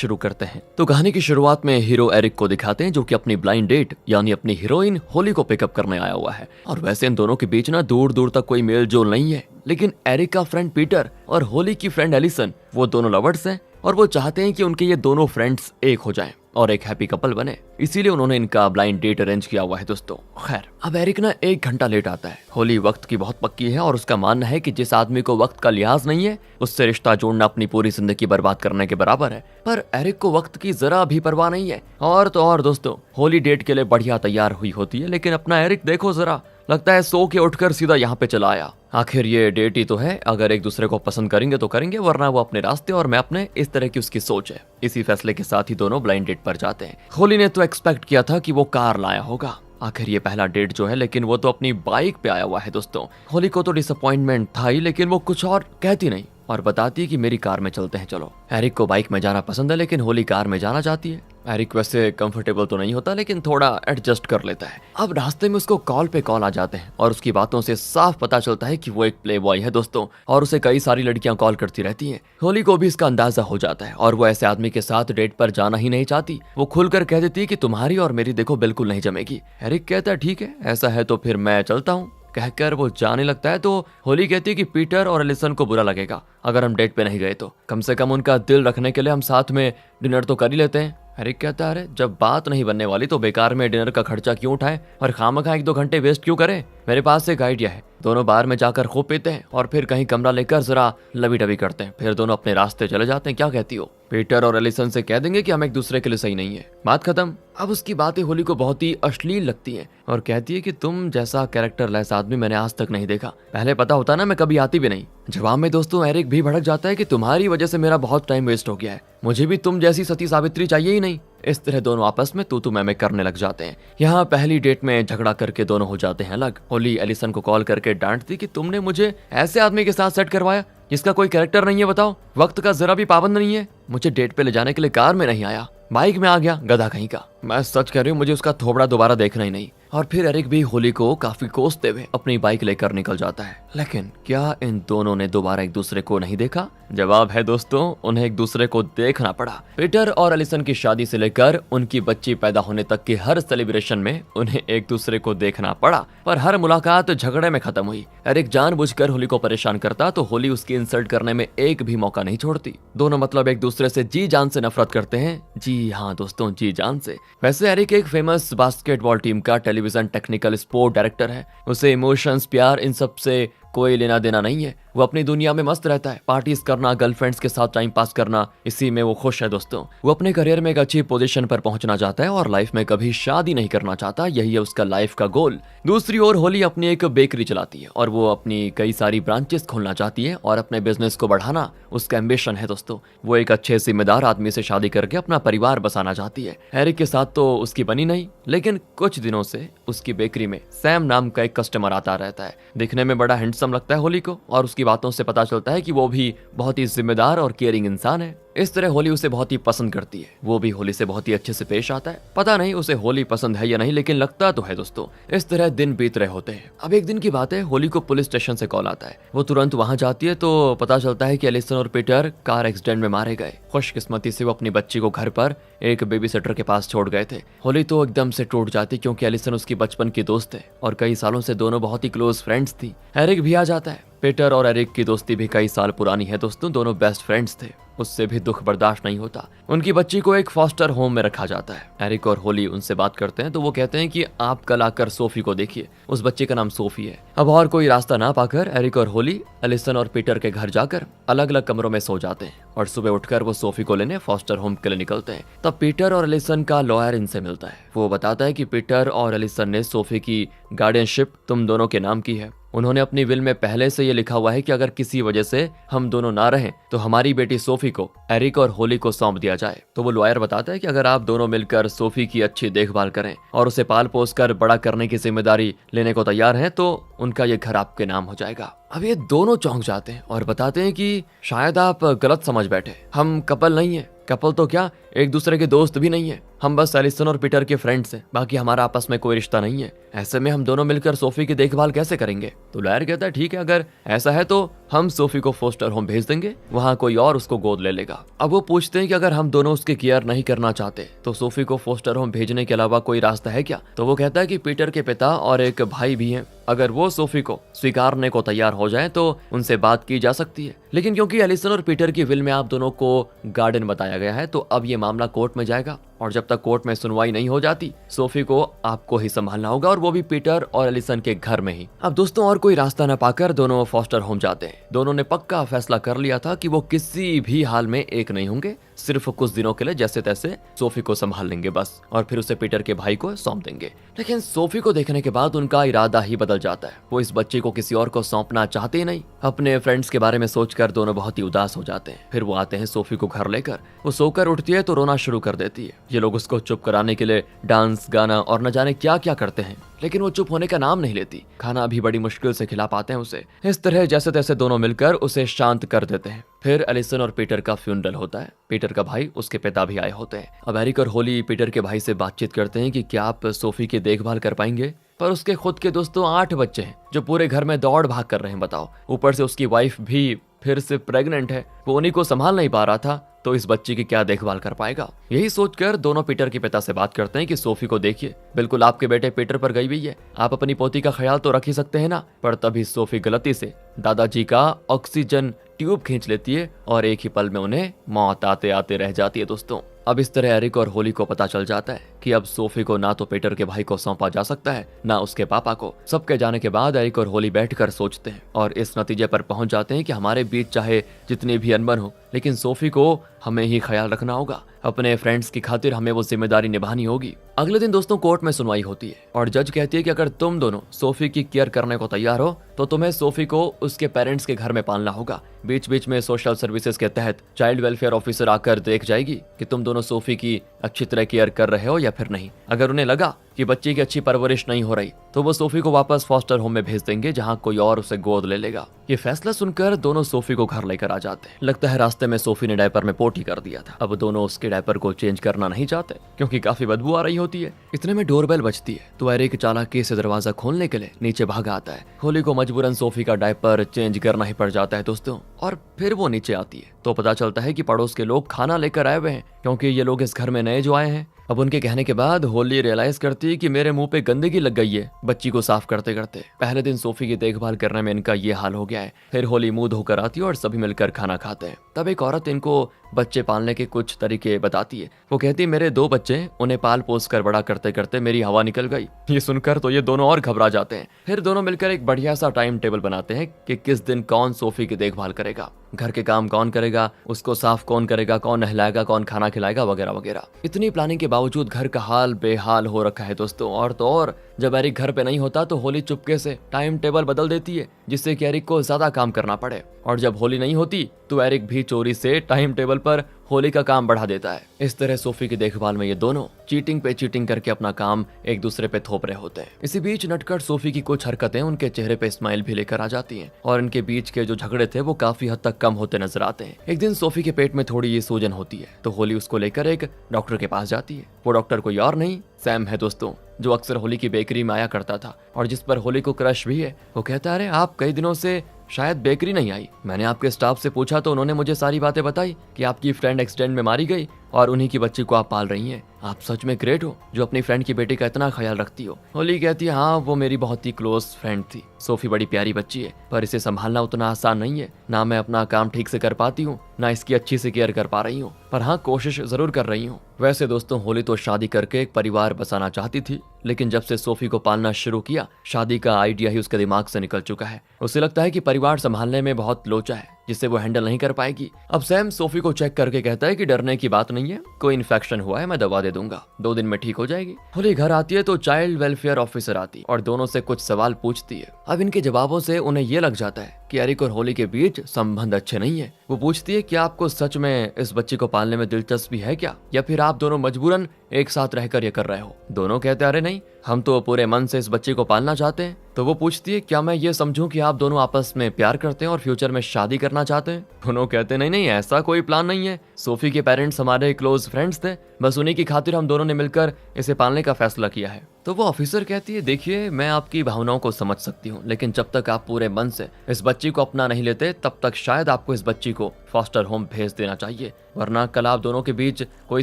शुरू करते हैं। तो कहानी की शुरुआत में हीरो एरिक को दिखाते हैं जो कि अपनी ब्लाइंड डेट यानी अपनी हीरोइन होली को पिकअप करने आया हुआ है। और वैसे इन दोनों के बीच ना दूर दूर तक कोई मेल जोल नहीं है, लेकिन एरिक का फ्रेंड पीटर और होली की फ्रेंड एलिसन वो दोनों लवर्स हैं और वो चाहते हैं कि उनके ये दोनों फ्रेंड्स एक हो जाएं और एक हैप्पी कपल बने, इसीलिए उन्होंने इनका ब्लाइंड डेट अरेंज किया हुआ है दोस्तों। खैर अब एरिक ना 1 घंटा लेट आता है। होली वक्त की बहुत पक्की है और उसका मानना है कि जिस आदमी को वक्त का लिहाज नहीं है उससे रिश्ता जोड़ना अपनी पूरी जिंदगी बर्बाद करने के बराबर है। पर एरिक को वक्त की जरा भी परवाह नहीं है। और तो और दोस्तों, होली डेट के लिए बढ़िया तैयार हुई होती है, लेकिन अपना एरिक देखो जरा, लगता है सो के उठकर सीधा यहाँ पे चला आया। आखिर ये डेट ही तो है, अगर एक दूसरे को पसंद करेंगे तो करेंगे, वरना वो अपने रास्ते और मैं अपने, इस तरह की उसकी सोच है। इसी फैसले के साथ ही दोनों ब्लाइंड डेट पर जाते हैं। होली ने तो एक्सपेक्ट किया था कि वो कार लाया होगा, आखिर ये पहला डेट जो है, लेकिन वो तो अपनी बाइक पे आया हुआ है दोस्तों। होली को तो डिसअपॉइंटमेंट था ही, लेकिन वो कुछ और कहती नहीं और बताती है कि मेरी कार में चलते हैं चलो। एरिक को बाइक में जाना पसंद है, लेकिन होली कार में जाना चाहती है। एरिक वैसे कंफर्टेबल तो नहीं होता, लेकिन थोड़ा एडजस्ट कर लेता है। अब रास्ते में उसको कॉल पे कॉल आ जाते हैं और उसकी बातों से साफ पता चलता है कि वो एक प्ले बॉय है दोस्तों, और उसे कई सारी लड़कियां कॉल करती रहती हैं। होली को भी इसका अंदाजा हो जाता है और वो ऐसे आदमी के साथ डेट पर जाना ही नहीं चाहती। वो खुलकर कह देती है कि तुम्हारी और मेरी देखो बिल्कुल नहीं जमेगी। एरिक कहता है ठीक है, ऐसा है तो फिर मैं चलता हूँ। कहकर वो जाने लगता है तो होली कहती है कि पीटर और एलिसन को बुरा लगेगा अगर हम डेट पे नहीं गए, तो कम से कम उनका दिल रखने के लिए हम साथ में डिनर तो कर ही लेते हैं। एरिक कहता है अरे जब बात नहीं बनने वाली तो बेकार में डिनर का खर्चा क्यों उठाएं और खामखा 1-2 घंटे वेस्ट क्यों करें। मेरे पास एक आइडिया है, दोनों बार में जाकर खूब पीते हैं और फिर कहीं कमरा लेकर जरा लवी डबी करते हैं, फिर दोनों अपने रास्ते चले जाते हैं। क्या कहती हो? पीटर और एलिसन से कह देंगे कि हम एक दूसरे के लिए सही नहीं है, बात खत्म। अब उसकी बातें होली को बहुत ही अश्लील लगती हैं और कहती है कि तुम जैसा कैरेक्टर लेस आदमी मैंने आज तक नहीं देखा, पहले पता होता ना मैं कभी आती भी नहीं। जवाब में दोस्तों एरिक भी भड़क जाता है कि तुम्हारी वजह से मेरा बहुत टाइम वेस्ट हो गया है, मुझे भी तुम जैसी सती सावित्री चाहिए ही नहीं। इस तरह दोनों आपस में तू मैं करने लग जाते हैं। यहाँ पहली डेट में झगड़ा करके दोनों हो जाते हैं अलग। होली एलिसन को कॉल करके डांटती कि तुमने मुझे ऐसे आदमी के साथ सेट करवाया जिसका कोई कैरेक्टर नहीं है, बताओ वक्त का जरा भी पाबंद नहीं है, मुझे डेट पे ले जाने के लिए कार में नहीं आया, बाइक में आ गया, गधा कहीं का। मैं सच कह रही हूँ, मुझे उसका थोबड़ा दोबारा देखना ही नहीं। और फिर एरिक भी होली को काफी कोसते हुए अपनी बाइक लेकर निकल जाता है। लेकिन क्या इन दोनों ने दोबारा एक दूसरे को नहीं देखा? जवाब है दोस्तों, उन्हें एक दूसरे को देखना पड़ा। पीटर और एलिसन की शादी से लेकर उनकी बच्ची पैदा होने तक के हर सेलिब्रेशन में उन्हें एक दूसरे को देखना पड़ा, पर हर मुलाकात झगड़े में खत्म हुई। एरिक जानबूझकर होली को परेशान करता तो होली उसकी इंसल्ट करने में एक भी मौका नहीं छोड़ती। दोनों मतलब एक दूसरे से जी जान से नफरत करते हैं। जी हाँ दोस्तों, जी जान से। वैसे एरिक एक फेमस बास्केटबॉल टीम का टेलीविजन टेक्निकल स्पोर्ट डायरेक्टर है। उसे इमोशंस, प्यार, इन सब से कोई लेना देना नहीं है। वो अपनी दुनिया में मस्त रहता है, पार्टीज करना, गर्लफ्रेंड्स के साथ टाइम पास करना, इसी में वो खुश है दोस्तों। वो अपने करियर में एक अच्छी पोजीशन पर पहुंचना चाहता है और लाइफ में कभी शादी नहीं करना चाहता, यही है उसका लाइफ का गोल। दूसरी ओर होली अपनी एक बेकरी चलाती है और वो अपनी कई सारी ब्रांचेस खोलना चाहती है और अपने बिजनेस को बढ़ाना उसका एम्बिशन है दोस्तों। वो एक अच्छे जिम्मेदार आदमी से शादी करके अपना परिवार बसाना चाहती है। एरिक के साथ तो उसकी बनी नहीं, लेकिन कुछ दिनों से उसकी बेकरी में सैम नाम का एक कस्टमर आता रहता है। दिखने में बड़ा हैंडसम लगता है होली को और उसकी बातों से पता चलता है कि वो भी बहुत ही जिम्मेदार और केयरिंग इंसान है। इस तरह होली उसे बहुत ही पसंद करती है, वो भी होली से बहुत ही अच्छे से पेश आता है। पता नहीं उसे होली पसंद है या नहीं, लेकिन लगता तो है दोस्तों। इस तरह दिन बीत रहे होते हैं। अब एक दिन की बात है, होली को पुलिस स्टेशन से कॉल आता है। वो तुरंत वहां जाती है तो पता चलता है कि एलिसन और पीटर कार एक्सीडेंट में मारे गए। खुशकिस्मती से वो अपनी बच्ची को घर पर एक बेबी सिटर के पास छोड़ गए थे। होली तो एकदम से टूट जाती क्योंकि एलिसन उसकी बचपन की दोस्त है और कई सालों से दोनों बहुत ही क्लोज फ्रेंड्स थी। एरिक भी आ जाता है। पीटर और एरिक की दोस्ती भी कई साल पुरानी है दोस्तों, दोनों बेस्ट फ्रेंड्स थे। उससे भी दुख बर्दाश्त नहीं होता। उनकी बच्ची को एक फॉस्टर होम में रखा जाता है। एरिक और होली उनसे बात करते हैं तो वो कहते हैं कि आप कल आकर सोफी को देखिए, उस बच्चे का नाम सोफी है। अब और कोई रास्ता ना पाकर एरिक और होली एलिसन और पीटर के घर जाकर अलग अलग कमरों में सो जाते हैं और सुबह उठकर वो सोफी को लेने फॉस्टर होम के लिए निकलते हैं। तब पीटर और एलिसन का लॉयर इनसे मिलता है। वो बताता है कि पीटर और एलिसन ने सोफी की गार्डियनशिप तुम दोनों के नाम की है। उन्होंने अपनी विल में पहले से ये लिखा हुआ है कि अगर किसी वजह से हम दोनों ना रहें तो हमारी बेटी सोफी को एरिक और होली को सौंप दिया जाए। तो वो लॉयर बताता है कि अगर आप दोनों मिलकर सोफी की अच्छी देखभाल करें और उसे पाल पोस कर बड़ा करने की जिम्मेदारी लेने को तैयार हैं तो उनका ये घर आपके नाम हो जाएगा। अब ये दोनों चौंक जाते हैं और बताते हैं कि शायद आप गलत समझ बैठे, हम कपल नहीं है। कपल तो क्या, एक दूसरे के दोस्त भी नहीं है, हम बस एलिसन और पीटर के फ्रेंड्स हैं, बाकी हमारा आपस में कोई रिश्ता नहीं है। ऐसे में हम दोनों मिलकर सोफी की देखभाल कैसे करेंगे? तो लॉयर कहता है ठीक है, अगर ऐसा है तो हम सोफी को फोस्टर होम भेज देंगे, वहाँ कोई और उसको गोद ले लेगा। अब वो पूछते हैं कि अगर हम दोनों उसकी केयर नहीं करना चाहते तो सोफी को फोस्टर होम भेजने के अलावा कोई रास्ता है क्या? तो वो कहता है कि पीटर के पिता और एक भाई भी हैं, अगर वो सोफी को स्वीकारने को तैयार हो जाए तो उनसे बात की जा सकती है। लेकिन क्योंकि एलिसन और पीटर की विल में आप दोनों को गार्डन बताया गया है तो अब ये मामला कोर्ट में जाएगा, और जब तक कोर्ट में सुनवाई नहीं हो जाती सोफी को आपको ही संभालना होगा, और वो भी पीटर और एलिसन के घर में ही। अब दोस्तों और कोई रास्ता न पाकर दोनों फॉस्टर होम जाते हैं। दोनों ने पक्का फैसला कर लिया था कि वो किसी भी हाल में एक नहीं होंगे, सिर्फ कुछ दिनों के लिए जैसे तैसे सोफी को संभाल लेंगे बस, और फिर उसे पीटर के भाई को सौंप देंगे। लेकिन सोफी को देखने के बाद उनका इरादा ही बदल जाता है, वो इस बच्चे को किसी और को सौंपना चाहते ही नहीं। अपने फ्रेंड्स के बारे में सोचकर दोनों बहुत ही उदास हो जाते हैं। फिर वो आते हैं सोफी को घर लेकर, वो सोकर उठती है तो रोना शुरू कर देती है। ये लोग उसको चुप कराने के लिए डांस, गाना और न जाने क्या क्या करते हैं, लेकिन वो चुप होने का नाम नहीं लेती। खाना भी बड़ी मुश्किल से खिला पाते हैं उसे। इस तरह जैसे तैसे दोनों मिलकर उसे शांत कर देते हैं। फिर एलिसन और पीटर का फ्यूनरल होता है। पीटर का भाई, उसके पिता भी आए होते हैं। अब एरिक और होली पीटर के भाई से बातचीत करते हैं कि क्या आप सोफी की देखभाल कर पाएंगे, पर उसके खुद के दोस्तों 8 बच्चे हैं जो पूरे घर में दौड़ भाग कर रहे हैं, बताओ। ऊपर से उसकी वाइफ भी फिर से प्रेग्नेंट है, वो उन्हीं को संभाल नहीं पा रहा था, तो इस बच्ची की क्या देखभाल कर पाएगा? यही सोचकर दोनों पीटर के पिता से बात करते हैं कि सोफी को देखिए, बिल्कुल आपके बेटे पीटर पर गई हुई है, आप अपनी पोती का ख्याल तो रख ही सकते हैं ना। पर तभी सोफी गलती से दादाजी का ऑक्सीजन ट्यूब खींच लेती है और एक ही पल में उन्हें मौत आते आते रह जाती है। दोस्तों अब इस तरह एरिक और होली को पता चल जाता है कि अब सोफी को ना तो पीटर के भाई को सौंपा जा सकता है ना उसके पापा को। सबके जाने के बाद एरिक और होली बैठकर सोचते हैं और इस नतीजे पर पहुंच जाते हैं कि हमारे बीच चाहे जितनी भी अनबन हो, लेकिन सोफी को हमें ही ख्याल रखना होगा। अपने फ्रेंड्स की खातिर हमें वो जिम्मेदारी निभानी होगी। अगले दिन दोस्तों कोर्ट में सुनवाई होती है और जज कहती है कि अगर तुम दोनों सोफी की केयर करने को तैयार हो तो तुम्हें सोफी को उसके पेरेंट्स के घर में पालना होगा। बीच बीच में सोशल सर्विसेज के तहत चाइल्ड वेलफेयर ऑफिसर आकर देख जाएगी कि तुम दोनों सोफी की अच्छी तरह केयर कर रहे हो या फिर नहीं। अगर उन्हें लगा कि बच्ची की अच्छी परवरिश नहीं हो रही तो वो सोफी को वापस फॉस्टर होम में भेज देंगे, जहां कोई और उसे गोद ले लेगा। ये फैसला सुनकर दोनों सोफी को घर लेकर आ जाते हैं। लगता है रास्ते में सोफी ने डायपर में पोटी कर दिया था। अब दोनों उसके डायपर को चेंज करना नहीं चाहते क्योंकि काफी बदबू आ रही होती है। इतने में डोरबेल बजती है तो एरिक चालाकी से दरवाजा खोलने के लिए नीचे भागा आता है। होली को मजबूरन सोफी का डायपर चेंज करना ही पड़ जाता है दोस्तों, और फिर वो नीचे आती है तो पता चलता है कि पड़ोस के लोग खाना लेकर आए हुए हैं, क्योंकि ये लोग इस घर में नए जो आए हैं। अब उनके कहने के बाद होली रियलाइज करती है कि मेरे मुंह पे गंदगी लग गई है बच्ची को साफ करते करते। पहले दिन सोफी की देखभाल करने में इनका ये हाल हो गया है। फिर होली मुंह धोकर आती है और सभी मिलकर खाना खाते हैं। तब एक औरत इनको बच्चे पालने के कुछ तरीके बताती है। वो कहती है मेरे 2 बच्चे, उन्हें पाल पोस कर बड़ा करते करते मेरी हवा निकल गई। ये सुनकर तो ये दोनों और घबरा जाते हैं। फिर दोनों मिलकर एक बढ़िया सा टाइम टेबल बनाते हैं कि किस दिन कौन सोफी की देखभाल करेगा, घर के काम कौन करेगा, उसको साफ कौन करेगा, कौन नहलाएगा, कौन खाना खिलाएगा, वगैरह वगैरह। इतनी प्लानिंग के बावजूद घर का हाल बेहाल हो रखा है दोस्तों। और तो और जब एरिक घर पे नहीं होता तो होली चुपके से टाइम टेबल बदल देती है जिससे कि एरिक को ज्यादा काम करना पड़े, और जब होली नहीं होती तो एरिक भी चोरी से टाइम टेबल पर होली का काम बढ़ा देता है। इस तरह सोफी की देखभाल में ये दोनों चीटिंग पे चीटिंग करके अपना काम एक दूसरे पे थोप रहे होते हैं। इसी बीच नटखट सोफी की कुछ हरकतें उनके चेहरे पे स्माइल भी लेकर आ जाती हैं और इनके बीच के जो झगड़े थे वो काफी हद तक कम होते नजर आते हैं। एक दिन सोफी के पेट में थोड़ी ये सूजन होती है तो होली उसको लेकर एक डॉक्टर के पास जाती है। वो डॉक्टर कोई और नहीं सैम है दोस्तों, जो अक्सर होली की बेकरी में आया करता था और जिस पर होली को क्रश भी है। वो कहता है अरे आप कई दिनों से शायद बेकरी नहीं आई। मैंने आपके स्टाफ से पूछा तो उन्होंने मुझे सारी बातें बताई कि आपकी फ्रेंड एक्सीडेंट में मारी गई और उन्हीं की बच्ची को आप पाल रही हैं। आप सच में ग्रेट हो जो अपनी फ्रेंड की बेटी का इतना ख्याल रखती हो। होली कहती है हाँ वो मेरी बहुत ही क्लोज फ्रेंड थी। सोफी बड़ी प्यारी बच्ची है पर इसे संभालना उतना आसान नहीं है। ना मैं अपना काम ठीक से कर पाती हूँ ना इसकी अच्छी से केयर कर पा रही हूँ, पर हाँ कोशिश जरूर कर रही हूँ। वैसे दोस्तों होली तो शादी करके एक परिवार बसाना चाहती थी, लेकिन जब से सोफी को पालना शुरू किया शादी का आइडिया ही उसके दिमाग से निकल चुका है। उसे लगता है कि परिवार संभालने में बहुत लोचा है जिससे वो हैंडल नहीं कर पाएगी। अब सैम सोफी को चेक करके कहता है कि डरने की बात नहीं है, कोई इन्फेक्शन हुआ है, मैं दवा दे दूंगा, 2 दिन में ठीक हो जाएगी। होली घर आती है तो चाइल्ड वेलफेयर ऑफिसर आती और दोनों से कुछ सवाल पूछती है। अब इनके जवाबों से उन्हें ये लग जाता है कि एरिक और होली के बीच संबंध अच्छे नहीं है। वो पूछती है कि आपको सच में इस बच्ची को पालने में दिलचस्पी है क्या, या फिर आप दोनों मजबूरन एक साथ रहकर ये कर रहे हो। दोनों कहते हैं अरे नहीं, हम तो पूरे मन से इस बच्ची को पालना चाहते हैं। तो वो पूछती है क्या मैं ये समझूं कि आप दोनों आपस में प्यार करते हैं और फ्यूचर में शादी करना चाहते हैं। दोनों कहते हैं नहीं नहीं, ऐसा कोई प्लान नहीं है। सोफी के पेरेंट्स हमारे क्लोज फ्रेंड्स थे, बस उन्हीं की खातिर हम दोनों ने मिलकर इसे पालने का फैसला किया है। तो वो ऑफिसर कहती है देखिए मैं आपकी भावनाओं को समझ सकती हूँ, लेकिन जब तक आप पूरे मन से इस बच्ची को अपना नहीं लेते तब तक शायद आपको इस बच्ची को फॉस्टर होम भेज देना चाहिए, वरना कल आप दोनों के बीच कोई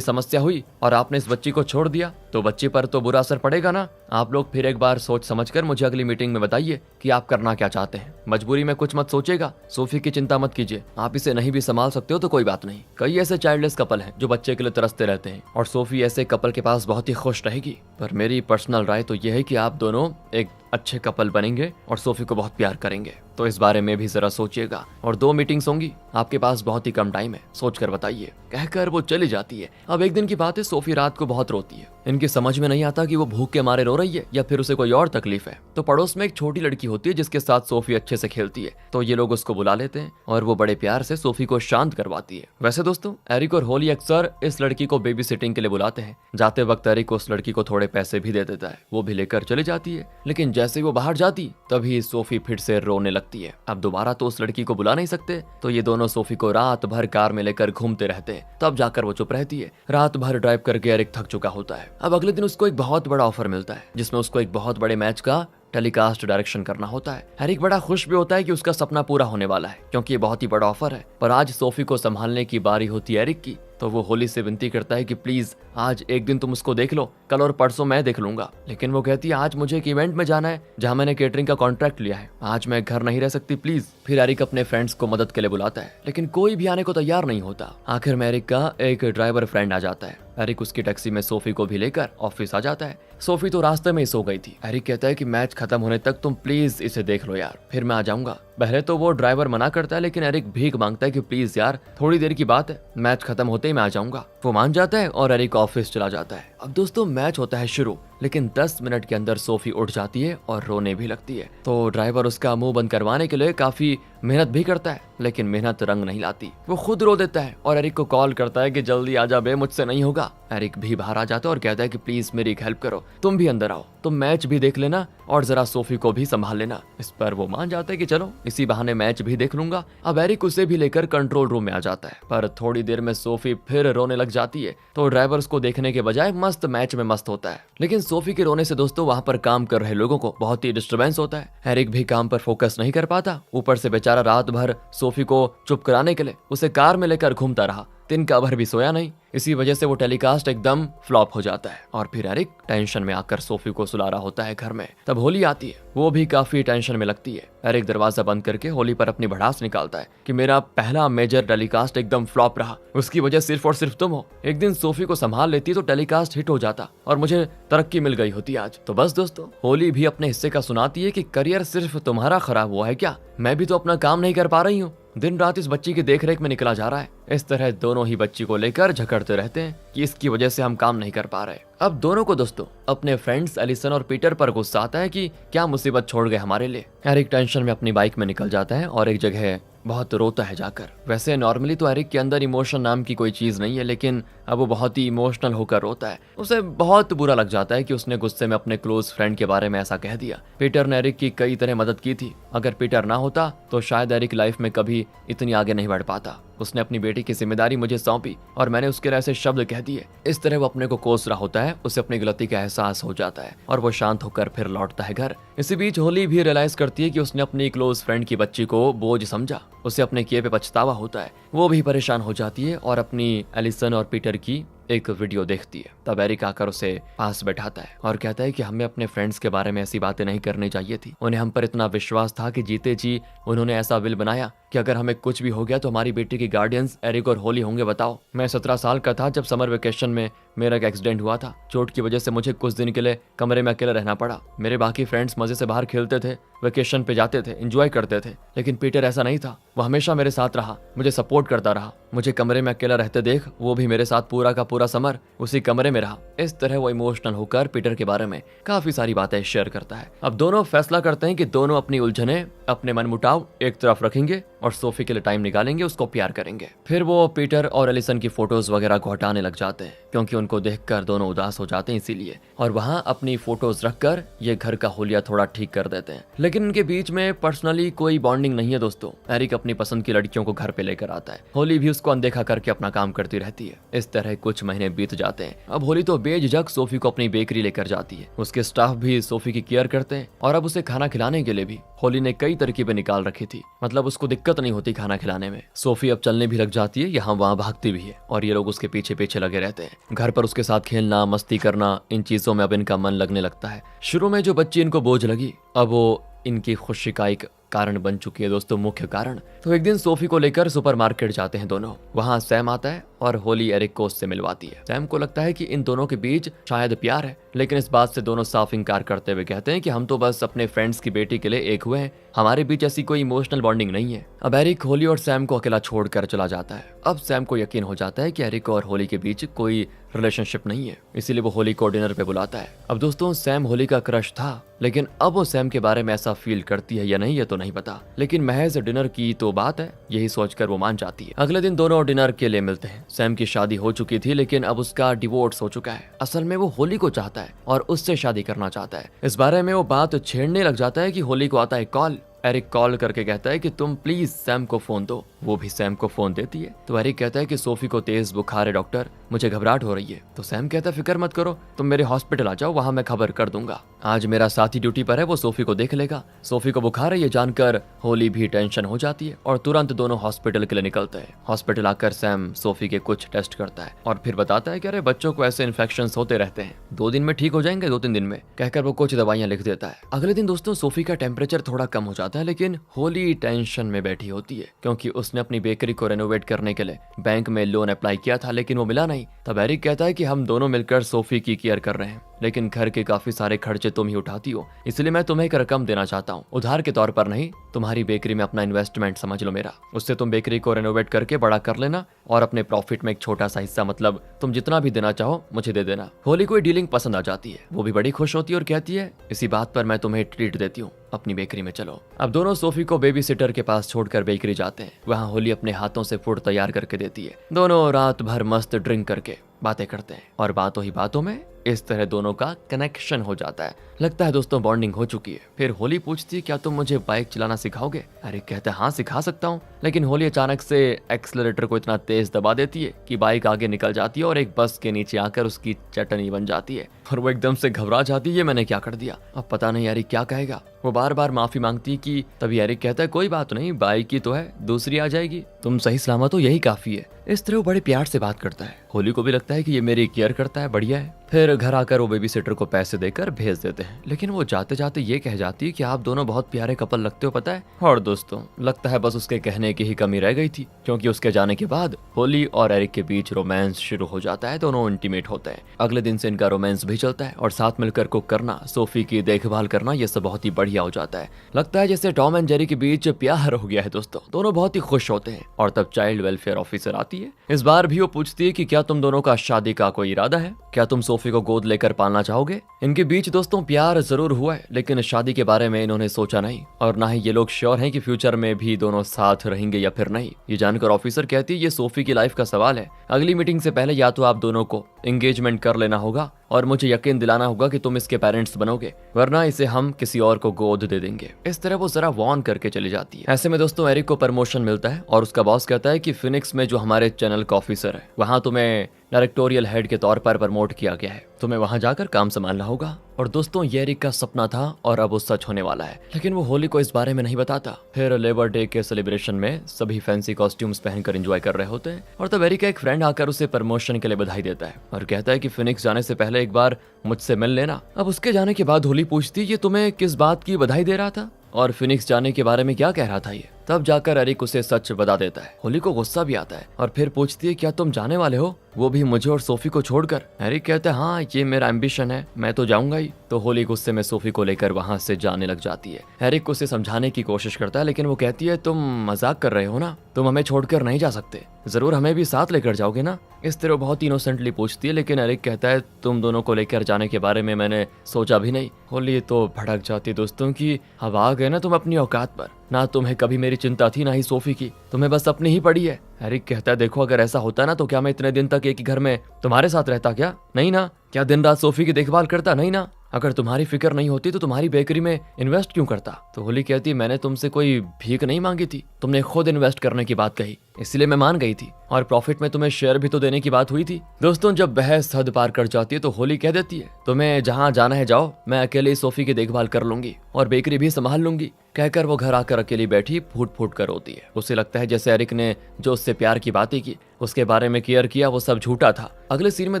समस्या हुई और आपने इस बच्ची को छोड़ दिया तो बच्ची पर तो बुरा असर पड़ेगा ना। आप लोग फिर एक बार सोच समझकर मुझे अगली मीटिंग में बताइए कि आप करना क्या चाहते हैं। मजबूरी में कुछ मत सोचेगा, सोफी की चिंता मत कीजिए, आप इसे नहीं भी संभाल सकते हो तो कोई बात नहीं। कई ऐसे चाइल्डलेस कपल हैं जो बच्चे के लिए तरसते रहते हैं और सोफी ऐसे कपल के पास बहुत ही खुश रहेगी। पर मेरी पर्सनल राय तो यह है कि आप दोनों एक अच्छे कपल बनेंगे और सोफी को बहुत प्यार करेंगे, तो इस बारे में भी जरा सोचिएगा। और 2 मीटिंग्स होंगी, आपके पास बहुत ही कम टाइम है, सोचकर बताइए। कहकर वो चली जाती है। अब एक दिन की बात है, सोफी रात को बहुत रोती है। इनकी समझ में नहीं आता कि वो भूख के मारे रो रही है या फिर उसे कोई और तकलीफ है। तो पड़ोस में एक छोटी लड़की होती है जिसके साथ सोफी अच्छे से खेलती है, तो ये लोग उसको बुला लेते हैं और वो बड़े प्यार से सोफी को शांत करवाती है। वैसे दोस्तों, एरिक और होली अक्सर इस लड़की को बेबी सिटिंग के लिए बुलाते हैं। जाते वक्त एरिक उस लड़की को थोड़े पैसे भी दे देता है, वो भी लेकर चली जाती है। लेकिन जैसे वो बाहर जाती तभी सोफी फिर से रोने लगती है। अब दोबारा तो उस लड़की को बुला नहीं सकते, तो ये दोनों सोफी को रात भर कार में लेकर घूमते रहते हैं। तब जाकर वो चुप रहती है। रात भर ड्राइव करके एरिक थक चुका होता है। अब अगले दिन उसको एक बहुत बड़ा ऑफर मिलता है जिसमें उसको एक बहुत बड़े मैच का टेलीकास्ट डायरेक्शन करना होता है। एरिक बड़ा खुश भी होता है कि उसका सपना पूरा होने वाला है, क्योंकि ये बहुत ही बड़ा ऑफर है। पर आज सोफी को संभालने की बारी होती है एरिक की, तो वो होली से विनती करता है कि प्लीज आज एक दिन तुम उसको देख लो, कल और परसों मैं देख लूंगा। लेकिन वो कहती है आज मुझे एक इवेंट में जाना है जहां मैंने केटरिंग का कॉन्ट्रैक्ट लिया है, आज मैं घर नहीं रह सकती प्लीज। फिर एरिक अपने फ्रेंड्स को मदद के लिए बुलाता है, लेकिन कोई भी आने को तैयार नहीं होता। आखिर में एरिक का एक ड्राइवर फ्रेंड आ जाता है। एरिक उसकी टैक्सी में सोफी को भी लेकर ऑफिस आ जाता है। सोफी तो रास्ते में ही सो गई थी। एरिक कहता है कि मैच खत्म होने तक तुम प्लीज इसे देख लो यार, फिर मैं आ जाऊंगा। पहले तो वो ड्राइवर मना करता है, लेकिन एरिक भीख मांगता है कि प्लीज यार थोड़ी देर की बात है, मैच खत्म होते ही मैं आ जाऊंगा। वो मान जाता है और एरिक ऑफिस चला जाता है। अब दोस्तों मैच होता है शुरू, लेकिन 10 मिनट के अंदर सोफी उठ जाती है और रोने भी लगती है। तो ड्राइवर उसका मुंह बंद करवाने के लिए काफी मेहनत भी करता है, लेकिन मेहनत रंग नहीं लाती। वो खुद रो देता है और एरिक को कॉल करता है कि जल्दी आ जा बे, मुझसे नहीं होगा। एरिक भी बाहर आ जाता है और कहता है कि प्लीज मेरी एक हेल्प करो, तुम भी अंदर आओ, तुम मैच भी देख लेना और जरा सोफी को भी संभाल लेना। इस पर वो मान जाता है कि चलो इसी बहाने मैच भी देख लूंगा। अब एरिक उसे भी लेकर कंट्रोल रूम में आ जाता है, पर थोड़ी देर में सोफी फिर रोने लग जाती है। तो ड्राइवर उसको देखने के बजाय मस्त मैच में मस्त होता है। लेकिन सोफी के रोने से दोस्तों वहां पर काम कर रहे लोगों को बहुत ही डिस्टर्बेंस होता है। एरिक भी काम पर फोकस नहीं कर पाता, ऊपर से बेचारा रात भर सोफी को चुप कराने के लिए उसे कार में लेकर घूमता रहा, दिन का भर भी सोया नहीं। इसी वजह से वो टेलीकास्ट एकदम फ्लॉप हो जाता है और फिर एरिक टेंशन में आकर सोफी को सुला रहा होता है घर में। तब होली आती है, वो भी काफी टेंशन में लगती है। एरिक दरवाजा बंद करके होली पर अपनी भड़ास निकालता है कि मेरा पहला मेजर टेलीकास्ट एकदम फ्लॉप रहा, उसकी वजह सिर्फ और सिर्फ तुम हो। एक दिन सोफी को संभाल लेती तो टेलीकास्ट हिट हो जाता और मुझे तरक्की मिल गई होती आज। तो बस दोस्तों, होली भी अपने हिस्से का सुनाती है कि करियर सिर्फ तुम्हारा खराब हुआ है क्या, मैं भी तो अपना काम नहीं कर पा रही हूँ, दिन रात इस बच्ची की देखरेख में निकला जा रहा है। इस तरह दोनों ही बच्ची को लेकर झगड़ते रहते हैं कि इसकी वजह से हम काम नहीं कर पा रहे। अब दोनों को दोस्तों अपने फ्रेंड्स एलिसन और पीटर पर गुस्सा आता है कि क्या मुसीबत छोड़ गए हमारे लिए। एरिक टेंशन में अपनी बाइक में निकल जाता है और एक जगह बहुत रोता है जाकर। वैसे नॉर्मली तो एरिक के अंदर इमोशन नाम की कोई चीज नहीं है, लेकिन अब वो बहुत ही इमोशनल होकर रोता है। उसे बहुत बुरा लग जाता है कि उसने गुस्से में अपने क्लोज फ्रेंड के बारे में ऐसा कह दिया। पीटर ने एरिक की कई तरह मदद की थी, अगर पीटर ना होता तो शायद एरिक लाइफ में कभी इतनी आगे नहीं बढ़ पाता। उसने अपनी बेटी की जिम्मेदारी मुझे सौंपी और मैंने उसके लिए ऐसे शब्द कह दिए। इस तरह वो अपने को कोस रहा होता है, उसे अपनी गलती का एहसास हो जाता है और वो शांत होकर फिर लौटता है घर। इसी बीच होली भी रियलाइज करती है कि उसने अपनी क्लोज फ्रेंड की बच्ची को बोझ समझा, उसे अपने किए पे पछतावा होता है। वो भी परेशान हो जाती है और अपनी एलिसन और पीटर की एक वीडियो देखती है। तब एरिक आकर उसे पास बैठाता है और कहता है कि हमें अपने फ्रेंड्स के बारे में ऐसी बातें नहीं करनी चाहिए थी। उन्हें हम पर इतना विश्वास था कि जीते जी उन्होंने ऐसा विल बनाया कि अगर हमें कुछ भी हो गया तो हमारी बेटी के गार्डियंस एरिक और होली होंगे। बताओ, मैं 17 साल का था जब समर वेकेशन में मेरा एक एक्सीडेंट हुआ था। चोट की वजह से मुझे कुछ दिन के लिए कमरे में अकेला रहना पड़ा। मेरे बाकी फ्रेंड्स मजे से बाहर खेलते थे, वेकेशन पे जाते थे, एंजॉय करते थे, लेकिन पीटर ऐसा नहीं था। वो हमेशा मेरे साथ रहा, मुझे सपोर्ट करता रहा, मुझे कमरे में अकेला रहते देख वो भी मेरे साथ पूरा का पूरा समर उसी कमरे में रहा। इस तरह वो इमोशनल होकर पीटर के बारे में काफी सारी बातें शेयर करता है। अब दोनों फैसला करते हैं कि दोनों अपनी उलझने, अपने मनमुटाव एक तरफ रखेंगे और सोफी के लिए टाइम निकालेंगे, उसको प्यार करेंगे। फिर वो पीटर और एलिसन की फोटोज वगैरह को हटाने लग जाते हैं क्योंकि उनको देखकर दोनों उदास हो जाते हैं इसीलिए, और वहाँ अपनी फोटोज रखकर ये घर का होलिया थोड़ा ठीक कर देते हैं। लेकिन इनके बीच में पर्सनली कोई बॉन्डिंग नहीं है दोस्तों। एरिक अपनी पसंद की लड़कियों को घर पे लेकर आता है, होली भी उसको अनदेखा करके अपना काम करती रहती है। इस तरह कुछ महीने बीत जाते हैं। अब होली तो बेझिझक सोफी को अपनी बेकरी लेकर जाती है, उसके स्टाफ भी सोफी की केयर करते हैं और अब उसे खाना खिलाने के लिए भी होली ने कई तरकीबें निकाल रखी थी, मतलब उसको दिक्कत नहीं होती खाना खिलाने में। सोफी अब चलने भी लग जाती है, यहाँ वहाँ भागती भी है और ये लोग उसके पीछे पीछे लगे रहते हैं। घर पर उसके साथ खेलना, मस्ती करना, इन चीजों में अब इनका मन लगने लगता है। शुरू में जो बच्ची इनको बोझ लगी अब वो इनकी खुशी का एक कारण बन चुकी है दोस्तों, मुख्य कारण। तो एक दिन सोफी को लेकर सुपरमार्केट जाते हैं दोनों। वहाँ सैम आता है और होली एरिक को उससे मिलवाती है। सैम को लगता है कि इन दोनों के बीच शायद प्यार है, लेकिन इस बात से दोनों साफ इंकार करते हुए कहते हैं कि हम तो बस अपने फ्रेंड्स की बेटी के लिए एक हुए हैं, हमारे बीच ऐसी कोई इमोशनल बॉन्डिंग नहीं है। अब एरिक होली और सैम को अकेला छोड़कर चला जाता है। अब सैम को यकीन हो जाता है कि एरिक और होली के बीच कोई रिलेशनशिप नहीं है, इसीलिए वो होली को डिनर पे बुलाता है। अब दोस्तों सैम होली का क्रश था, लेकिन अब वो सैम के बारे में ऐसा फील करती है या नहीं ये तो नहीं पता, लेकिन महज डिनर की तो बात है, यही सोचकर वो मान जाती है। अगले दिन दोनों डिनर के लिए मिलते हैं। सैम की शादी हो चुकी थी लेकिन अब उसका डिवोर्स हो चुका है। असल में वो होली को चाहता है और उससे शादी करना चाहता है। इस बारे में वो बात छेड़ने लग जाता है कि होली को आता है कॉल। एरिक कॉल करके कहता है कि तुम प्लीज सैम को फोन दो। वो भी सैम को फोन देती है। तो एरिक कहता है कि सोफी को तेज बुखार है डॉक्टर, मुझे घबराहट हो रही है। तो सैम कहता है फिक्र मत करो, तुम मेरे हॉस्पिटल आ जाओ, वहां मैं खबर कर दूंगा। आज मेरा साथी ड्यूटी पर है, वो सोफी को देख लेगा। सोफी को बुखार है ये जानकर होली भी टेंशन हो जाती है और तुरंत दोनों हॉस्पिटल के लिए निकलते हैं। हॉस्पिटल आकर सैम सोफी के कुछ टेस्ट करता है और फिर बताता है कि अरे बच्चों को ऐसे इन्फेक्शन होते रहते हैं, 2 दिन में ठीक हो जाएंगे, 2-3 दिन में, कहकर वो कुछ दवाइयां लिख देता है। अगले दिन दोस्तों सोफी का टेम्परेचर थोड़ा कम हो जाता है, लेकिन होली टेंशन में बैठी होती है क्योंकि उसने अपनी बेकरी को रेनोवेट करने के लिए बैंक में लोन अप्लाई किया था लेकिन वो मिला नहीं। तब एरिक कहता है कि हम दोनों मिलकर सोफी की केयर कर रहे हैं, लेकिन घर के काफी सारे खर्चे तुम ही उठाती हो, इसलिए मैं तुम्हें एक रकम देना चाहता हूँ, उधार के तौर पर नहीं, तुम्हारी बेकरी में अपना इन्वेस्टमेंट समझ लो मेरा। उससे तुम बेकरी को रेनोवेट करके बड़ा कर लेना और अपने प्रॉफिट में एक छोटा सा हिस्सा, मतलब तुम जितना भी देना चाहो मुझे दे देना। होली को डीलिंग पसंद आ जाती है, वो भी बड़ी खुश होती है और कहती है इसी बात पर मैं तुम्हें ट्रीट देती हूँ, अपनी बेकरी में चलो। अब दोनों सोफी को बेबी सिटर के पास छोड़कर बेकरी जाते हैं। वहाँ होली अपने हाथों से फूड तैयार करके देती है। दोनों रात भर मस्त ड्रिंक करके बातें करते हैं और बातों ही बातों में इस तरह दोनों का कनेक्शन हो जाता है। लगता है दोस्तों बॉन्डिंग हो चुकी है। फिर होली पूछती है क्या तुम मुझे बाइक चलाना सिखाओगे? अरे कहते हैं हाँ सिखा सकता हूँ, लेकिन होली अचानक से एक्सीलरेटर को इतना तेज दबा देती है कि बाइक आगे निकल जाती है और एक बस के नीचे आकर उसकी चटनी बन जाती है और वो एकदम से घबरा जाती है, मैंने क्या कर दिया, अब पता नहीं एरिक क्या कहेगा। वो बार बार माफी मांगती है कि तभी एरिक कहता है कोई बात नहीं, बाइक ही तो है, दूसरी आ जाएगी, तुम सही सलामत हो यही काफी है। इस तरह वो बड़े प्यार से बात करता है। होली को भी लगता है कि ये मेरी केयर करता है, बढ़िया है। फिर घर आकर वो बेबी सिटर को पैसे देकर भेज देते हैं, लेकिन वो जाते जाते ये कह जाती है कि आप दोनों बहुत प्यारे कपल लगते हो पता है। और दोस्तों लगता है बस उसके कहने की ही कमी रह गई थी, क्योंकि उसके जाने के बाद होली और एरिक के बीच रोमांस शुरू हो जाता है। दोनों इंटीमेट होते हैं। अगले दिन से इनका रोमांस भी चलता है और साथ मिलकर कुक करना, सोफी की देखभाल करना, ये सब बहुत ही बढ़िया हो जाता है। लगता है जैसे टॉम एंड जेरी के बीच प्यार हो गया है दोस्तों। दोनों बहुत ही खुश होते हैं और तब चाइल्ड वेलफेयर ऑफिसर आती है। इस बार भी वो पूछती है कि क्या तुम दोनों का शादी का कोई इरादा है, क्या तुम सोफी को गोद लेकर पालना चाहोगे। इनके बीच दोस्तों प्यार जरूर हुआ है, लेकिन शादी के बारे में इन्होंने सोचा नहीं और ना ही ये लोग श्योर हैं कि फ्यूचर में भी दोनों साथ रहेंगे या फिर नहीं। ये जानकर ऑफिसर कहती है ये सोफी की लाइफ का सवाल है, अगली मीटिंग से पहले या तो आप दोनों को एंगेजमेंट कर लेना होगा और मुझे यकीन दिलाना होगा कि तुम इसके पेरेंट्स बनोगे, वरना इसे हम किसी और को गोद दे देंगे। इस तरह वो जरा वॉर्न करके चली जाती है। ऐसे में दोस्तों एरिक को प्रमोशन मिलता है और उसका बॉस कहता है कि फिनिक्स में जो हमारे चैनल का ऑफिसर है वहां तुम्हें डायरेक्टोरियल हेड के तौर पर प्रमोट किया गया है, तुम्हें वहां जाकर काम संभालना होगा। और दोस्तों ये एरिक का सपना था और अब वो सच होने वाला है, लेकिन वो होली को इस बारे में नहीं बताता। फिर लेबर डे के सेलिब्रेशन में सभी फैंसी कॉस्ट्यूम्स पहनकर एंजॉय कर रहे होते हैं और तब एरिक का एक फ्रेंड आकर उसे प्रमोशन के लिए बधाई देता है और कहता है कि फिनिक्स जाने से पहले एक बार मुझसे मिल लेना। अब उसके जाने के बाद होली पूछती है ये तुम्हें किस बात की बधाई दे रहा था और फिनिक्स जाने के बारे में क्या कह रहा था ये। तब जाकर एरिक उसे सच बता देता है। होली को गुस्सा भी आता है और फिर पूछती है क्या तुम जाने वाले हो, वो भी मुझे और सोफी को छोड़कर। एरिक कहता है हाँ ये मेरा एम्बिशन है, मैं तो जाऊंगा ही। तो होली गुस्से में सोफी को लेकर वहां से जाने लग जाती है। एरिक उसे समझाने की कोशिश करता है लेकिन वो कहती है तुम मजाक कर रहे हो ना, तुम हमें छोड़कर नहीं जा सकते, जरूर हमें भी साथ लेकर जाओगे ना। इस तरह बहुत इनोसेंटली पूछती है लेकिन एरिक कहता है तुम दोनों को लेकर जाने के बारे में मैंने सोचा भी नहीं। होली तो भड़क जाती दोस्तों की अब आ गए ना तुम अपनी औकात पर, ना तुम्हें कभी मेरी चिंता थी ना ही सोफी की, तुम्हें बस अपनी ही पड़ी है। एरिक कहता है देखो अगर ऐसा होता ना तो क्या मैं इतने दिन तक एक ही घर में तुम्हारे साथ रहता, क्या नहीं ना, क्या दिन रात सोफी की देखभाल करता, नहीं ना, अगर तुम्हारी फिक्र नहीं होती तो तुम्हारी बेकरी में इन्वेस्ट क्यों करता। तो होली कहती मैंने तुमसे कोई भीख नहीं मांगी थी, तुमने खुद इन्वेस्ट करने की बात कही इसलिए मैं मान गई थी, और प्रॉफिट में तुम्हें शेयर भी तो देने की बात हुई थी। दोस्तों जब बहस हद पार कर जाती है तो होली कह देती है तुम्हें जहाँ जाना है जाओ, मैं अकेले सोफी की देखभाल कर लूंगी और बेकरी भी संभाल लूंगी। कहकर वो घर आकर अकेली बैठी फूट फूट कर रोती है। उसे लगता है जैसे एरिक ने जो उससे प्यार की बातें की, उसके बारे में केयर किया, वो सब झूठा था। अगले सीन में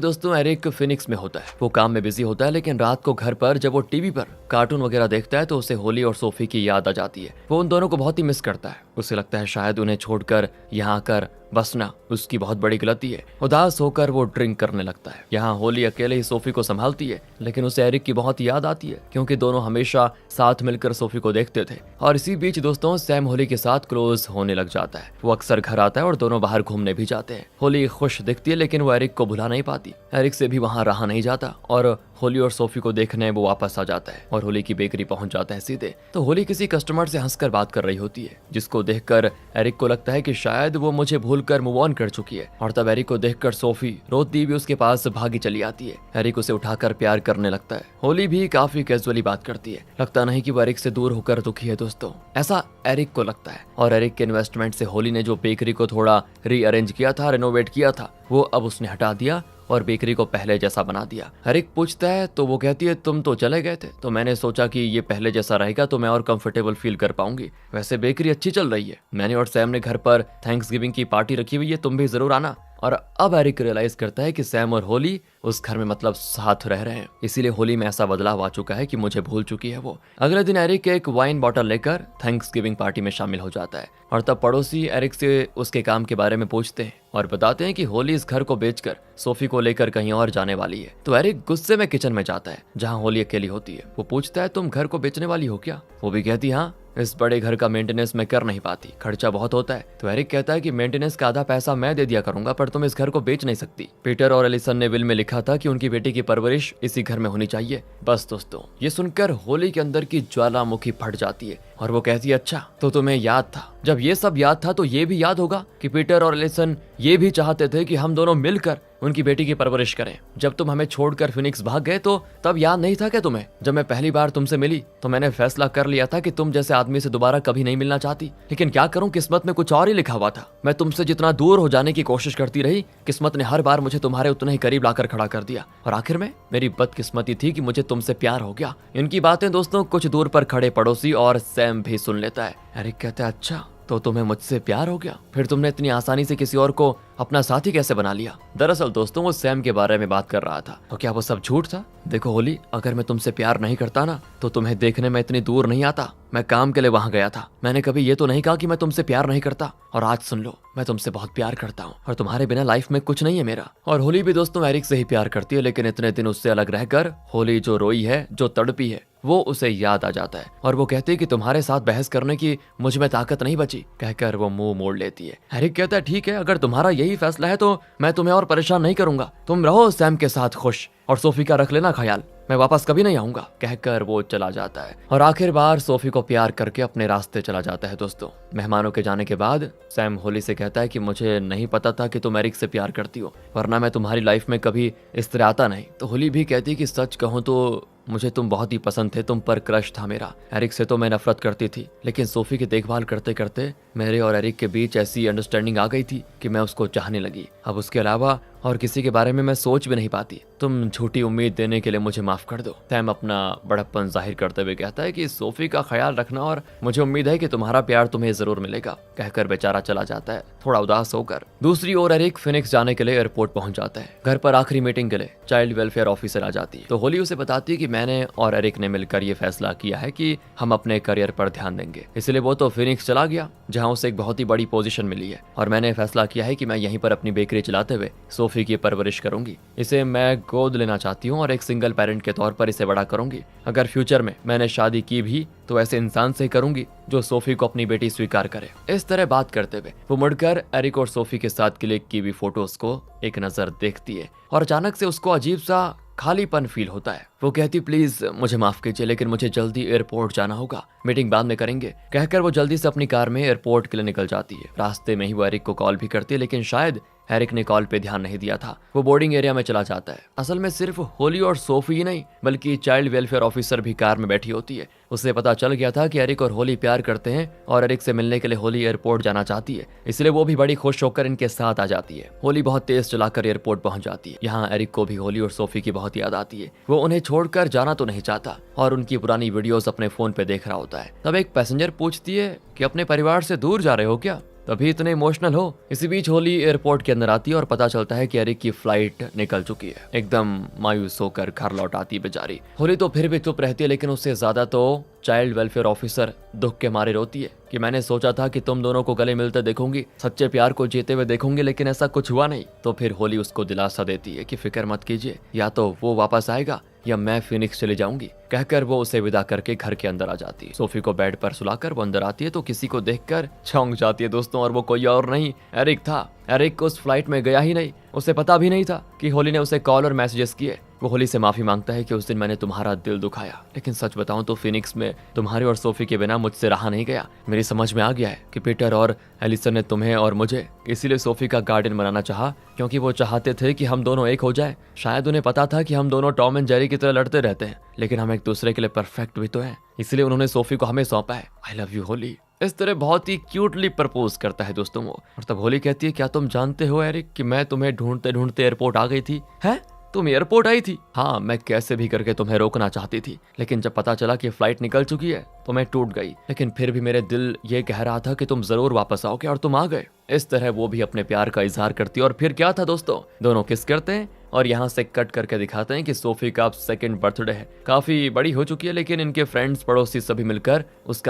दोस्तों एरिक फिनिक्स में होता है, वो काम में बिजी होता है लेकिन रात को घर पर जब वो टीवी पर कार्टून वगैरह देखता है तो उसे होली और सोफी की याद आ जाती है। वो उन दोनों को बहुत ही मिस करता है। उसे लगता है शायद उन्हें छोड़कर यहाँ आकर बसना उसकी बहुत बड़ी गलती है। उदास होकर वो ड्रिंक करने लगता है। यहाँ होली अकेले ही सोफी को संभालती है लेकिन उसे एरिक की बहुत याद आती है क्योंकि दोनों हमेशा साथ मिलकर सोफी को देखते थे। और इसी बीच दोस्तों सैम होली के साथ क्लोज होने लग जाता है। वो अक्सर घर आता है और दोनों बाहर घूमने भी जाते हैं। होली खुश दिखती है लेकिन वो एरिक को भुला नहीं पाती। एरिक से भी वहाँ रहा नहीं जाता और होली और सोफी को देखने वो वापस आ जाता है और होली की बेकरी पहुंच जाता है सीधे। तो होली किसी कस्टमर से हंसकर बात कर रही होती है जिसको देखकर एरिक को लगता है कि शायद वो मुझे भूलकर मूव ऑन कर चुकी है। और तब एरिक को देखकर सोफी रोती भी उसके पास भागी चली आती है। एरिक उसे उठाकर प्यार करने लगता है। होली भी काफी कैजुअली बात करती है। लगता नहीं कि वो एरिक से दूर होकर दुखी है दोस्तों, ऐसा एरिक को लगता है। और एरिक के इन्वेस्टमेंट से होली ने जो बेकरी को थोड़ा रीअरेंज किया था, रेनोवेट किया था, वो अब उसने हटा दिया और बेकरी को पहले जैसा बना दिया। एरिक पूछता है तो वो कहती है तुम तो चले गए थे तो मैंने सोचा कि ये पहले जैसा रहेगा तो मैं और कंफर्टेबल फील कर पाऊंगी। वैसे बेकरी अच्छी चल रही है, मैंने और सैम ने घर पर थैंक्सगिविंग की पार्टी रखी हुई है, तुम भी जरूर आना। और अब एरिक रियलाइज करता है कि सैम और होली उस घर में मतलब साथ रह रहे हैं, इसीलिए होली में ऐसा बदलाव आ चुका है कि मुझे भूल चुकी है वो। अगले दिन एरिक एक वाइन बॉटल लेकर थैंक्सगिविंग पार्टी में शामिल हो जाता है और तब पड़ोसी एरिक से उसके काम के बारे में पूछते हैं और बताते हैं कि होली इस घर को बेचकर सोफी को लेकर कहीं और जाने वाली है। तो एरिक गुस्से में किचन में जाता है जहाँ होली अकेली होती है। वो पूछता है तुम घर को बेचने वाली हो क्या? वो भी कहती हाँ, इस बड़े घर का मेंटेनेंस मैं कर नहीं पाती, खर्चा बहुत होता है। तो एरिक कहता है कि मेंटेनेंस का आधा पैसा मैं दे दिया करूंगा पर तुम इस घर को बेच नहीं सकती। पीटर और एलिसन ने विल में लिखा था कि उनकी बेटी की परवरिश इसी घर में होनी चाहिए। बस दोस्तों ये सुनकर होली के अंदर की ज्वालामुखी फट जाती है और वो कहती है अच्छा तो तुम्हें याद था, जब ये सब याद था तो ये भी याद होगा कि पीटर और एलिसन ये भी चाहते थे कि हम दोनों मिलकर उनकी बेटी की परवरिश करें। जब तुम हमें छोड़कर फिनिक्स भाग गए तो तब याद नहीं था क्या तुम्हें? जब मैं पहली बार तुमसे मिली तो मैंने फैसला कर लिया था कि तुम जैसे आदमी से दोबारा कभी नहीं मिलना चाहती, लेकिन क्या करूं किस्मत में कुछ और ही लिखा हुआ था। मैं तुमसे जितना दूर हो जाने की कोशिश करती रही, किस्मत ने हर बार मुझे तुम्हारे उतने ही करीब लाकर खड़ा कर दिया और आखिर में मेरी बदकिस्मती थी कि मुझे तुमसे प्यार हो गया। इनकी बातें दोस्तों कुछ दूर पर खड़े पड़ोसी और सैम भी सुन लेता है। एरिक कहता है अच्छा तो तुम्हें मुझसे प्यार हो गया, फिर तुमने इतनी आसानी से किसी और को अपना साथी कैसे बना लिया? दरअसल दोस्तों वो सैम के बारे में बात कर रहा था। तो क्या वो सब झूठ था? देखो होली, अगर मैं तुमसे प्यार नहीं करता ना तो तुम्हें देखने में इतनी दूर नहीं आता। मैं काम के लिए वहां गया था, मैंने कभी ये तो नहीं कहा कि मैं तुमसे प्यार नहीं करता। और आज सुन लो, मैं तुमसे बहुत प्यार करता हूँ और तुम्हारे बिना लाइफ में कुछ नहीं है मेरा। और होली भी दोस्तों एरिक से ही प्यार करती है, लेकिन इतने दिन उससे अलग रहकर होली जो रोई है, जो तड़पी है, वो उसे याद आ जाता है और वो कहती है कि तुम्हारे साथ बहस करने की मुझ में ताकत नहीं बची। कहकर वो मुंह मोड़ लेती है। एरिक कहता है ठीक है, अगर तुम्हारा यही फैसला है तो मैं तुम्हें और परेशान नहीं करूंगा, तुम रहो सैम के साथ खुश और सोफी का रख लेना ख्याल, मैं वापस कभी नहीं आऊंगा। कहकर वो चला जाता है और आखिर बार सोफी को प्यार करके अपने रास्ते चला जाता है। दोस्तों मेहमानों के जाने के बाद सैम होली से कहता है कि मुझे नहीं पता था कि तुम एरिक से प्यार करती हो, वरना मैं तुम्हारी लाइफ में कभी इस तरह आता नहीं। तो होली भी कहती है कि सच कहूं तो मुझे तुम बहुत ही पसंद थे, तुम पर क्रश था मेरा। एरिक से तो मैं नफरत करती थी, लेकिन सोफी की देखभाल करते करते मेरे और एरिक के बीच ऐसी अंडरस्टैंडिंग आ गई थी कि मैं उसको चाहने लगी। अब उसके अलावा और किसी के बारे में मैं सोच भी नहीं पाती। तुम झूठी उम्मीद देने के लिए मुझे माफ कर दो। सैम अपना बड़प्पन जाहिर करते हुए कहता है कि सोफी का ख्याल रखना और मुझे उम्मीद है कि तुम्हारा प्यार तुम्हें जरूर मिलेगा, कहकर बेचारा चला जाता है थोड़ा उदास होकर। दूसरी ओर एरिक फिनिक्स जाने के लिए एयरपोर्ट पहुंच जाता है। घर पर आखिरी मीटिंग के लिए चाइल्ड वेलफेयर ऑफिसर आ जाती है तो होली उसे बताती है कि मैंने और एरिक ने मिलकर ये फैसला किया है कि हम अपने करियर पर ध्यान देंगे। इसलिए वो तो फिनिक्स चला गया जहाँ उसे एक बहुत ही बड़ी पोजीशन मिली है, और मैंने फैसला किया है कि मैं यहीं पर अपनी बेकरी चलाते हुए सोफी की परवरिश करूंगी। इसे मैं गोद लेना चाहती हूँ और एक सिंगल पेरेंट के तौर पर इसे बड़ा करूंगी। अगर फ्यूचर में मैंने शादी की भी तो ऐसे इंसान से करूंगी जो सोफी को अपनी बेटी स्वीकार करे। इस तरह बात करते हुए वो मुड़कर एरिक और सोफी के साथ क्लिक की हुई फोटोज को एक नजर देखती है और अचानक से उसको अजीब सा खालीपन फील होता है। वो कहती प्लीज मुझे माफ कीजिए लेकिन मुझे जल्दी एयरपोर्ट जाना होगा, मीटिंग बाद में करेंगे, कहकर वो जल्दी से अपनी कार में एयरपोर्ट के लिए निकल जाती है। रास्ते में ही वो एरिक को कॉल भी करती है लेकिन शायद एरिक ने कॉल पे ध्यान नहीं दिया था। वो बोर्डिंग एरिया में चला जाता है। असल में सिर्फ होली और सोफी ही नहीं बल्कि चाइल्ड वेलफेयर ऑफिसर भी कार में बैठी होती है। उसे पता चल गया था कि एरिक और होली प्यार करते हैं और एरिक से मिलने के लिए होली एयरपोर्ट जाना चाहती है, इसलिए वो भी बड़ी खुश होकर इनके साथ आ जाती है। होली बहुत तेज चलाकर एयरपोर्ट पहुंच जाती है। यहाँ एरिक को भी होली और सोफी की बहुत याद आती है। वो उन्हें छोड़कर जाना तो नहीं चाहता और उनकी पुरानी वीडियोस अपने फोन पे देख रहा होता है। तब एक पैसेंजर पूछती है कि अपने परिवार से दूर जा रहे हो क्या, तभी इतने इमोशनल हो। इसी बीच होली एयरपोर्ट के अंदर आती है और पता चलता है कि एरिक की फ्लाइट निकल चुकी है। एकदम मायूस होकर घर लौट आती है बेचारी। होली तो फिर भी चुप रहती है लेकिन उससे ज्यादा तो चाइल्ड वेलफेयर ऑफिसर दुख के मारे रोती है कि मैंने सोचा था कि तुम दोनों को गले मिलते देखूंगी, सच्चे प्यार को जीते हुए देखूंगी, लेकिन ऐसा कुछ हुआ नहीं। तो फिर होली उसको दिलासा देती है कि फिक्र मत कीजिए, या तो वो वापस आएगा या मैं फिनिक्स चली जाऊंगी, कहकर वो उसे विदा करके घर के अंदर आ जाती है। सोफी को बेड पर सुलाकर वो अंदर आती है तो किसी को देखकर चौंक जाती है दोस्तों, और वो कोई और नहीं एरिक था। एरिक उस फ्लाइट में गया ही नहीं, उसे पता भी नहीं था कि होली ने उसे कॉल और मैसेजेस किए। वो होली से माफी मांगता है कि उस दिन मैंने तुम्हारा दिल दुखाया, लेकिन सच बताऊं तो फिनिक्स में तुम्हारे और सोफी के बिना मुझसे रहा नहीं गया। मेरी समझ में आ गया है कि पीटर और एलिसन ने तुम्हें और मुझे इसीलिए सोफी का गार्डन बनाना चाहा, क्योंकि वो चाहते थे कि हम दोनों एक हो जाए। शायद उन्हें पता था कि हम दोनों टॉम एंड जेरी की तरह लड़ते रहते हैं, लेकिन हम एक दूसरे के लिए परफेक्ट भी तो हैं, इसलिए उन्होंने सोफी को हमें सौंपा है। I love you Holi. इस तरह बहुत ही क्यूटली प्रपोज करता है दोस्तों वो। और तब होली कहती है क्या तुम जानते हो एरिक कि मैं तुम्हें ढूंढते ढूंढते एयरपोर्ट आ गई थी। है तुम एयरपोर्ट आई थी? हाँ, मैं कैसे भी करके तुम्हें रोकना चाहती थी, लेकिन जब पता चला कि फ्लाइट निकल चुकी है तो मैं टूट गई, लेकिन फिर भी मेरे दिल ये कह रहा था कि तुम जरूर वापस आओगे और तुम आ गए। इस तरह वो भी अपने प्यार का इजहार करती है और फिर क्या था दोस्तों, दोनों किस करते हैं और यहाँ से कट करके दिखाते हैं कि सोफी का अब सेकंड बर्थडे है। काफी बड़ी हो चुकी है लेकिन इनके फ्रेंड्स पड़ोसी सभी मिलकर उसका